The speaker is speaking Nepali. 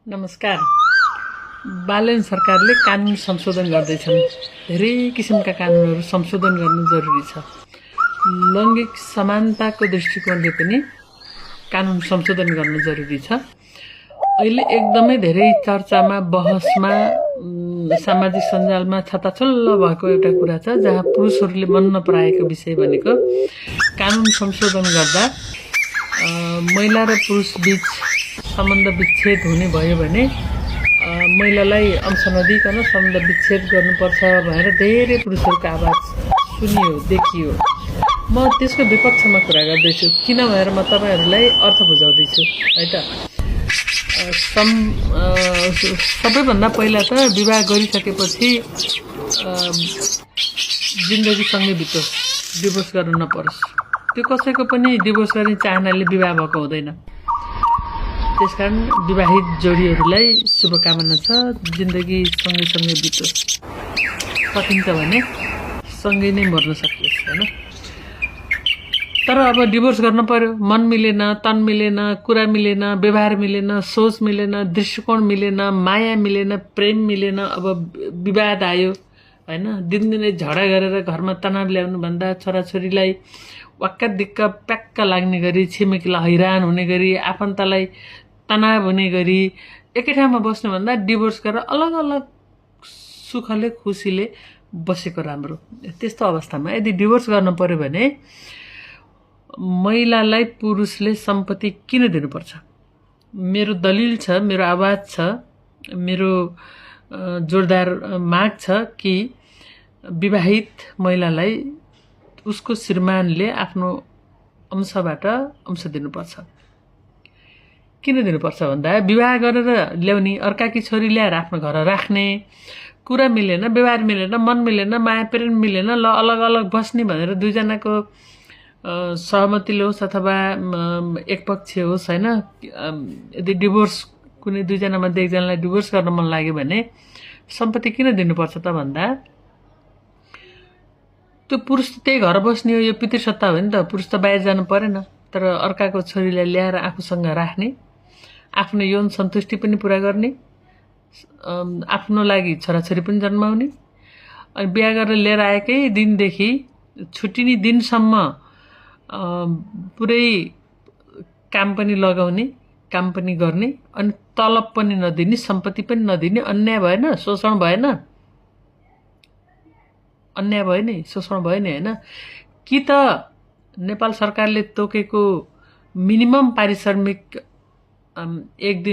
नमस्कार। बालन सरकारले कानुन संशोधन गर्दैछन्। धेरै किसिमका कानुनहरू संशोधन गर्नु जरुरी छ। लैङ्गिक समानताको दृष्टिकोणले पनि कानुन संशोधन गर्नु जरुरी छ। अहिले एकदमै धेरै चर्चामा बहसमा सामाजिक सञ्जालमा छताछल्ल भएको एउटा कुरा छ, जहाँ पुरुषहरूले मन नपराएको विषय भनेको कानुन संशोधन गर्दा महिला र पुरुष बीच सम्बन्ध विच्छेद हुने भयो भने महिलालाई अंश नदिकन सम्बन्ध विच्छेद गर्नुपर्छ भनेर धेरै पुरुषहरूको आवाज सुनियो, देखियो। म त्यसको विपक्षमा कुरा गर्दैछु, किन भनेर म तपाईहरुलाई अर्थ बुझाउँदैछु है त। सबैभन्दा पहिला त विवाह गरिसकेपछि जिन्दगी सँगै बितोस्, डिभोर्स गर्नु नपरोस्। त्यो कसैको पनि डिभोर्स गर्ने चाहनाले विवाह भएको हुँदैन। त्यसकारण विवाहित जोडीहरूलाई शुभकामना छ, जिन्दगी सँगै बितोस्। सकिन्छ भने सँगै नै मर्न सकियोस् हैन। तर अब डिभोर्स गर्न पर्यो, मन मिलेन, तन मिलेन, कुरा मिलेन, व्यवहार मिलेन, सोच मिलेन, दृष्टिकोण मिलेन, माया मिलेन, प्रेम मिलेन, अब विवाद आयो हैन। दिनदिनै झगडा गरेर घरमा तनाव ल्याउनु भन्दा छोराछोरीलाई वाक्क दिक्क प्याक्क लाग्ने गरी, छिमेकीलाई हैरान हुने गरी, आफन्तलाई तनाव हुने गरी एकै ठाउँमा बस्नु भन्दा डिभोर्स गरेर अलग अलग सुखले खुसीले बसेको राम्रो। त्यस्तो अवस्थामा यदि डिभोर्स गर्नु पर्यो भने महिलालाई पुरुषले सम्पत्ति किन दिनुपर्छ? मेरो दलिल छ, मेरो आवाज छ, मेरो जोरदार माग छ कि विवाहित महिलालाई उसको श्रीमानले आफ्नो अंशबाट अंश दिनुपर्छ। किन दिनुपर्छ भन्दा विवाह गरेर ल्याउने अर्काकी छोरी ल्याएर आफ्नो घर राख्ने, कुरा मिलेन, व्यवहार मिलेन, मन मिलेन, माया प्रेम मिलेन, ल अलग अलग बस्ने भनेर दुईजनाको सहमतिले होस् अथवा एक पक्ष होस् हैन। यदि डिभोर्स कुनै दुईजना मध्ये एकजनालाई डिभोर्स गर्न मन लाग्यो भने सम्पत्ति किन दिनुपर्छ त भन्दा त्यो पुरुष त्यही घर बस्ने हो, यो पितृसत्ता हो नि त। पुरुष त बाहिर जानु परेन, तर अर्काको छोरीलाई ल्याएर आफूसँग राख्ने, आफ्नो यौन सन्तुष्टि पनि पूरा गर्ने, आफ्नो लागि छोराछोरी पनि जन्माउने, अनि बिहा गरेर लिएर आएकै दिनदेखि छुट्टिने दिनसम्म पुरै काम पनि लगाउने, काम पनि गर्ने, अनि तलब पनि नदिने, सम्पत्ति पनि नदिने। अन्याय भएन? शोषण भएन? अन्याय भयो नि, शोषण भयो नि हैन। कि त नेपाल सरकारले तोकेको मिनिमम पारिश्रमिक एक दिन